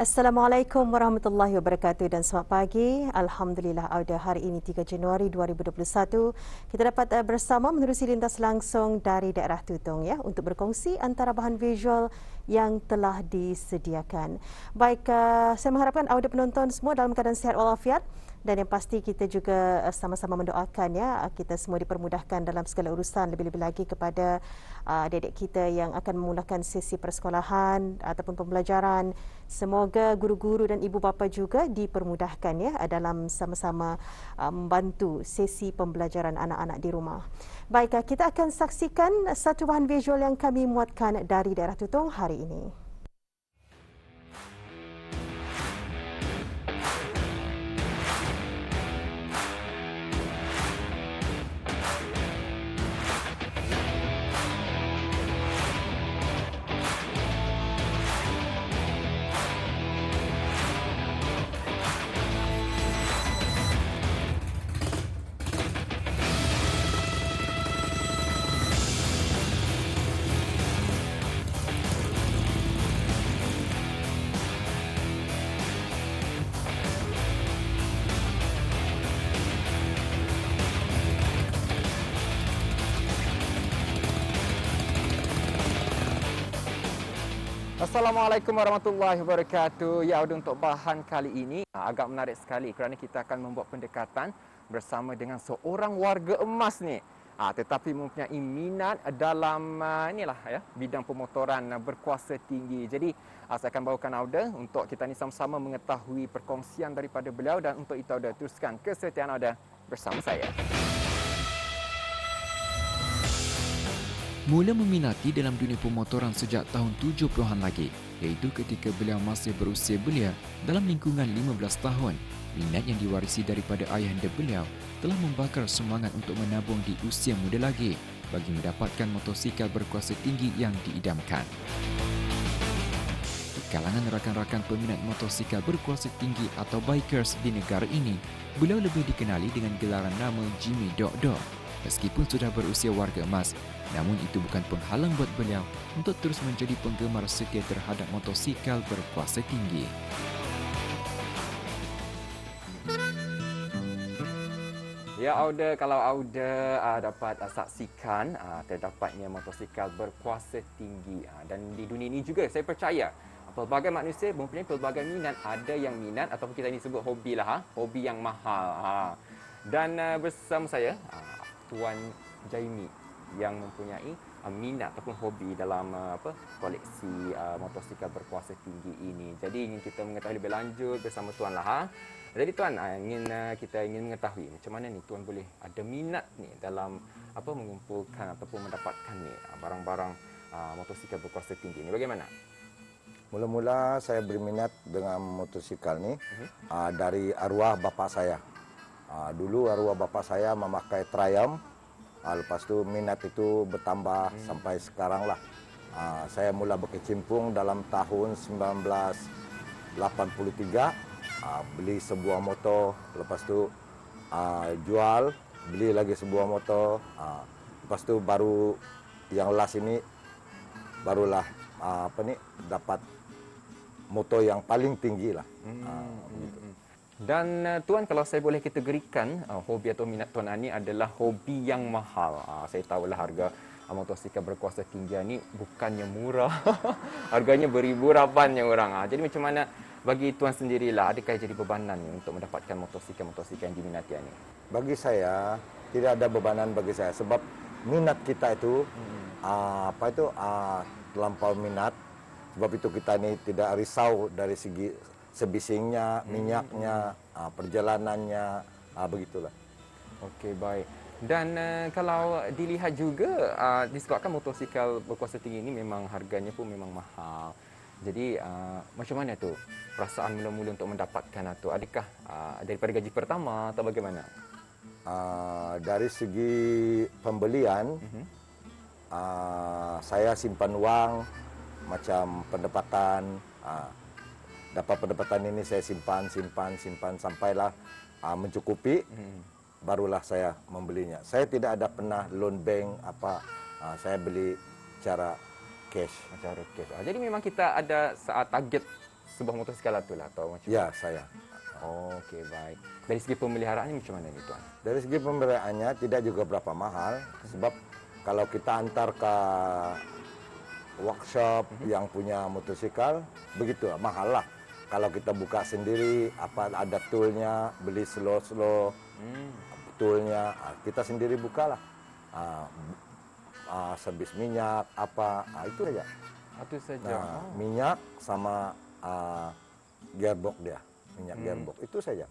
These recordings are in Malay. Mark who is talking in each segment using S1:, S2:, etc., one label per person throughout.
S1: Assalamualaikum warahmatullahi wabarakatuh dan selamat pagi. Alhamdulillah Auda hari ini 3 Januari 2021 kita dapat bersama menerusi lintas langsung dari daerah Tutong ya untuk berkongsi antara bahan visual yang telah disediakan. Baik, saya mengharapkan Auda penonton semua dalam keadaan sihat walafiat. Dan yang pasti kita juga sama-sama mendoakan ya kita semua dipermudahkan dalam segala urusan, lebih-lebih lagi kepada adik-adik kita yang akan memulakan sesi persekolahan ataupun pembelajaran. Semoga guru-guru dan ibu bapa juga dipermudahkan ya dalam sama-sama membantu sesi pembelajaran anak-anak di rumah. Baik, kita akan saksikan satu bahan visual yang kami muatkan dari daerah Tutong hari ini.
S2: Assalamualaikum warahmatullahi wabarakatuh. Ya, untuk bahan kali ini agak menarik sekali kerana kita akan membuat pendekatan bersama dengan seorang warga emas ni. Tetapi mempunyai minat dalam bidang pemotoran berkuasa tinggi. Jadi saya akan bawakan Auda untuk kita ni sama-sama mengetahui perkongsian daripada beliau, dan untuk itu Auda teruskan kesetiaan Auda bersama saya.
S3: Mula meminati dalam dunia pemotoran sejak tahun 70-an lagi, iaitu ketika beliau masih berusia belia dalam lingkungan 15 tahun. Minat yang diwarisi daripada ayahanda beliau telah membakar semangat untuk menabung di usia muda lagi bagi mendapatkan motosikal berkuasa tinggi yang diidamkan. Di kalangan rakan-rakan peminat motosikal berkuasa tinggi atau bikers di negara ini, beliau lebih dikenali dengan gelaran nama Jimmy Dok Dok. Meskipun sudah berusia warga emas, namun itu bukan penghalang buat beliau untuk terus menjadi penggemar setia terhadap motosikal berkuasa tinggi.
S2: Ya Auda, kalau Auda dapat saksikan terdapatnya motosikal berkuasa tinggi, dan di dunia ini juga saya percaya pelbagai manusia mempunyai pelbagai minat. Ada yang minat ataupun kita ini sebut hobi lah, hobi yang mahal. Dan bersama saya Tuan Jaimi yang mempunyai minat ataupun hobi dalam koleksi motosikal berkuasa tinggi ini. Jadi ingin kita mengetahui lebih lanjut bersama Tuan lah. Jadi Tuan, kita ingin mengetahui macam mana ni Tuan boleh ada minat ni dalam mengumpulkan ataupun mendapatkan ni barang-barang motosikal berkuasa tinggi ni. Bagaimana?
S4: Mula-mula saya berminat dengan motosikal ni dari arwah bapa saya. Dulu arwah bapa saya memakai Triumph. Lepas tu minat itu bertambah sampai sekarang lah. Saya mula berkecimpung dalam tahun 1983. Beli sebuah motor. Lepas tu jual, beli lagi sebuah motor. Lepas tu baru yang last ini barulah dapat motor yang paling tinggi lah.
S2: Dan Tuan, kalau saya boleh kategorikan hobi atau minat Tuan ini adalah hobi yang mahal. Saya tahulah harga motosikal berkuasa tinggi ini bukannya murah. Harganya beribu rapanya orang. Jadi macam mana bagi Tuan sendirilah, adakah jadi bebanan untuk mendapatkan motosikal yang diminati ini?
S4: Bagi saya tidak ada bebanan bagi saya, sebab minat kita itu terlampau minat. Sebab itu kita ini tidak risau dari segi sebisingnya, minyaknya, perjalanannya, begitulah.
S2: Okey, baik. Dan kalau dilihat juga disebabkan motosikal berkuasa tinggi ini memang harganya pun memang mahal. Jadi macam mana tu perasaan mula-mula untuk mendapatkan itu? Adakah daripada gaji pertama atau bagaimana?
S4: Dari segi pembelian, saya simpan wang macam pendapatan. Dapat pendapatan ini saya simpan sampailah mencukupi, barulah saya membelinya. Saya tidak ada pernah loan bank saya beli cara cash.
S2: Jadi memang kita ada target sebuah motosikal itu lah atau macam
S4: Ya, saya.
S2: Oh, okey, baik. Dari segi pemeliharaannya macam mana ni Tuan?
S4: Dari segi pembeliannya tidak juga berapa mahal, sebab kalau kita antar ke workshop yang punya motosikal, begitu mahal lah. Kalau kita buka sendiri, apa ada toolnya, beli slow toolnya, kita sendiri bukalah. Servis minyak, apa, itu saja.
S2: Itu saja.
S4: Nah, minyak sama gearbox dia, minyak gearbox, itu saja.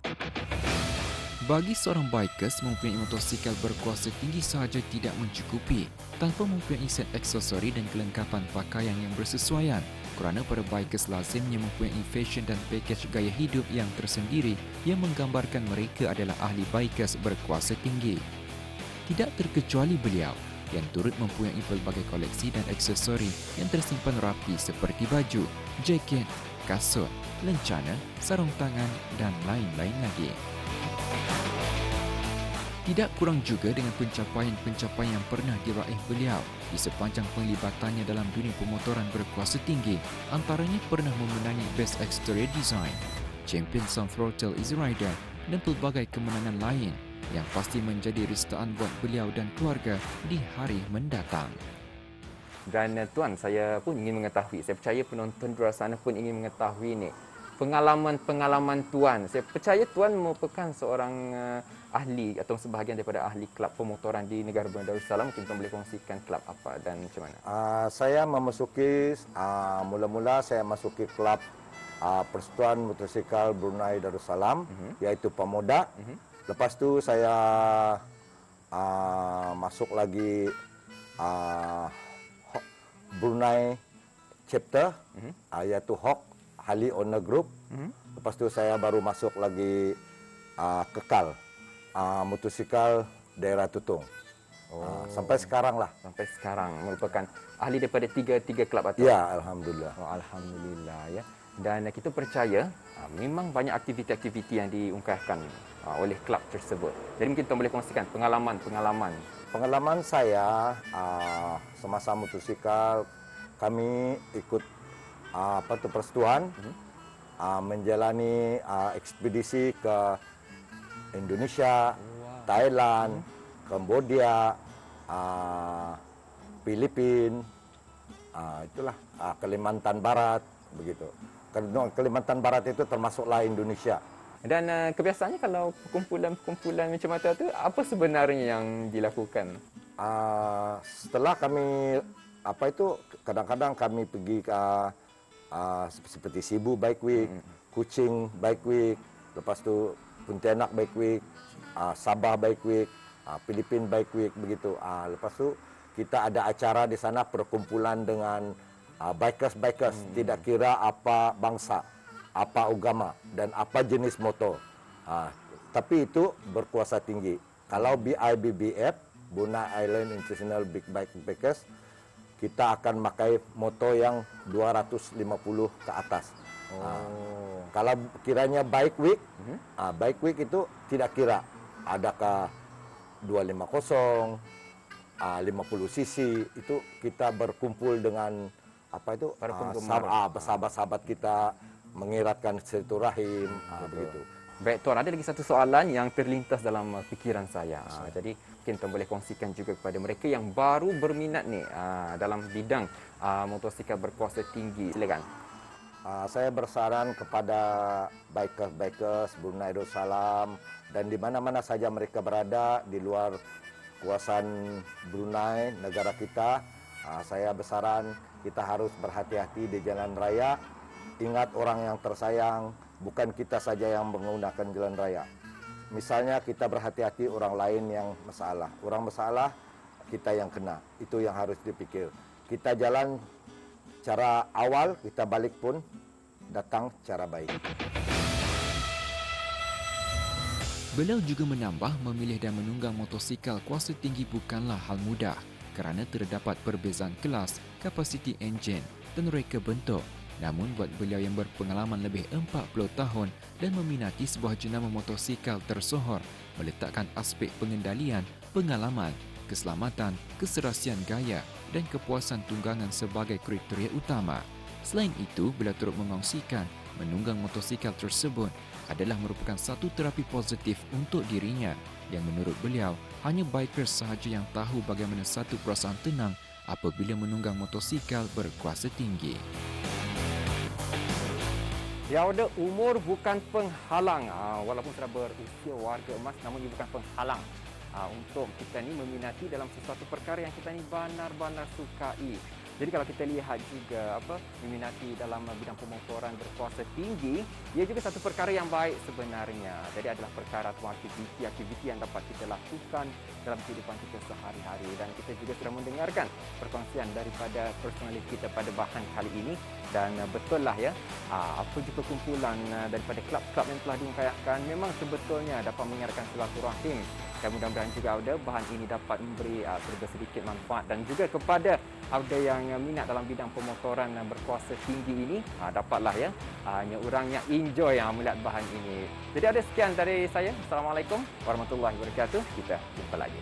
S3: Bagi seorang bikers, mempunyai motosikal berkuasa tinggi sahaja tidak mencukupi tanpa mempunyai set aksesori dan kelengkapan pakaian yang bersesuaian, kerana para bikers lazimnya mempunyai fashion dan pakej gaya hidup yang tersendiri yang menggambarkan mereka adalah ahli bikers berkuasa tinggi. Tidak terkecuali beliau yang turut mempunyai pelbagai koleksi dan aksesori yang tersimpan rapi seperti baju, jaket, kasut, lencana, sarung tangan dan lain-lain lagi. Tidak kurang juga dengan pencapaian-pencapaian yang pernah diraih beliau di sepanjang penglibatannya dalam dunia pemotoran berkuasa tinggi, antaranya pernah memenangi Best Exterior Design, Champion Sun Throttle Easy Rider dan pelbagai kemenangan lain yang pasti menjadi ristaan buat beliau dan keluarga di hari mendatang.
S2: Dan Tuan, saya pun ingin mengetahui, saya percaya penonton di luar sana pun ingin mengetahui ni, pengalaman-pengalaman Tuan. Saya percaya Tuan merupakan seorang ahli atau sebahagian daripada ahli kelab pemotoran di negara Brunei Darussalam. Mungkin Tuan boleh kongsikan kelab apa dan macam mana?
S4: Saya memasuki, mula-mula saya masuki kelab Persatuan Motosikal Brunei Darussalam, iaitu Pemuda. Lepas tu saya masuk lagi Brunei Chapter, iaitu HOK, Hali Owner Group. Lepas tu saya baru masuk lagi Kekal, motosikal daerah Tutung. Sampai sekarang lah.
S2: Sampai sekarang merupakan ahli daripada tiga kelab atau?
S4: Ya, alhamdulillah.
S2: Oh, alhamdulillah ya. Dan kita percaya memang banyak aktiviti-aktiviti yang diungkapkan oleh kelab tersebut. Jadi mungkin Tuan boleh kongsikan pengalaman-pengalaman.
S4: Pengalaman saya semasa motosikal, kami ikut persatuan menjalani ekspedisi ke Indonesia, Thailand, Kambodia, Filipina, itulah Kalimantan Barat, begitu. Kalimantan Barat itu termasuklah Indonesia.
S2: Dan kebiasaannya kalau kumpulan-kumpulan macam itu apa sebenarnya yang dilakukan?
S4: Setelah kami kadang-kadang kami pergi ke seperti Sibu Bike Week, Kuching Bike Week, lepas tu Pontianak Bike Week, Sabah Bike Week, Filipina Bike Week, begitu. Lepas tu kita ada acara di sana perkumpulan dengan bikers, tidak kira apa bangsa, apa agama dan apa jenis motor. Tapi itu berkuasa tinggi. Kalau BIBBF, Brunei Island International Big Bike Bikers, kita akan pakai motor yang 250 ke atas. Kalau kiranya Bike Week, Bike Week itu tidak kira adakah 250, 50 cc, itu kita berkumpul dengan sahabat-sahabat kita, mengiratkan silaturahim, begitu.
S2: Baik Tuan, ada lagi satu soalan yang terlintas dalam fikiran saya. Jadi mungkin Tuan boleh kongsikan juga kepada mereka yang baru berminat ni dalam bidang motosikal berkuasa tinggi. Silakan.
S4: Saya bersaran kepada bikers Brunei Darussalam dan di mana-mana saja mereka berada di luar kawasan Brunei, negara kita. Saya bersaran kita harus berhati-hati di jalan raya. Ingat orang yang tersayang, bukan kita saja yang menggunakan jalan raya. Misalnya kita berhati-hati orang lain yang masalah. Orang masalah, kita yang kena. Itu yang harus dipikir. Kita jalan cara awal, kita balik pun datang cara baik.
S3: Beliau juga menambah memilih dan menunggang motosikal kuasa tinggi bukanlah hal mudah kerana terdapat perbezaan kelas, kapasiti enjin dan reka bentuk. Namun buat beliau yang berpengalaman lebih 40 tahun dan meminati sebuah jenama motosikal tersohor, meletakkan aspek pengendalian, pengalaman, keselamatan, keserasian gaya dan kepuasan tunggangan sebagai kriteria utama. Selain itu, beliau turut mengongsikan menunggang motosikal tersebut adalah merupakan satu terapi positif untuk dirinya yang menurut beliau hanya bikers sahaja yang tahu bagaimana satu perasaan tenang apabila menunggang motosikal berkuasa tinggi.
S2: Ya, Auda, umur bukan penghalang. Walaupun sudah berusia warga emas, namun ia bukan penghalang untuk kita ni meminati dalam sesuatu perkara yang kita ni benar-benar sukai. Jadi kalau kita lihat juga meminati dalam bidang pemotoran berkuasa tinggi, ia juga satu perkara yang baik sebenarnya. Jadi adalah perkara atau aktiviti yang dapat kita lakukan dalam kehidupan kita sehari-hari. Dan kita juga sudah mendengarkan perkongsian daripada personaliti kita pada bahan kali ini. Dan betul lah ya, apa juga kumpulan daripada klub-klub yang telah diungkayakkan memang sebetulnya dapat mengeratkan silaturahim. Dan mudah-mudahan juga Auda, bahan ini dapat memberi sedikit manfaat dan juga kepada Auda yang minat dalam bidang pemotoran berkuasa tinggi ini, dapatlah ya, hanya orangnya enjoy melihat bahan ini. Jadi ada sekian dari saya. Assalamualaikum warahmatullahi wabarakatuh. Kita jumpa lagi.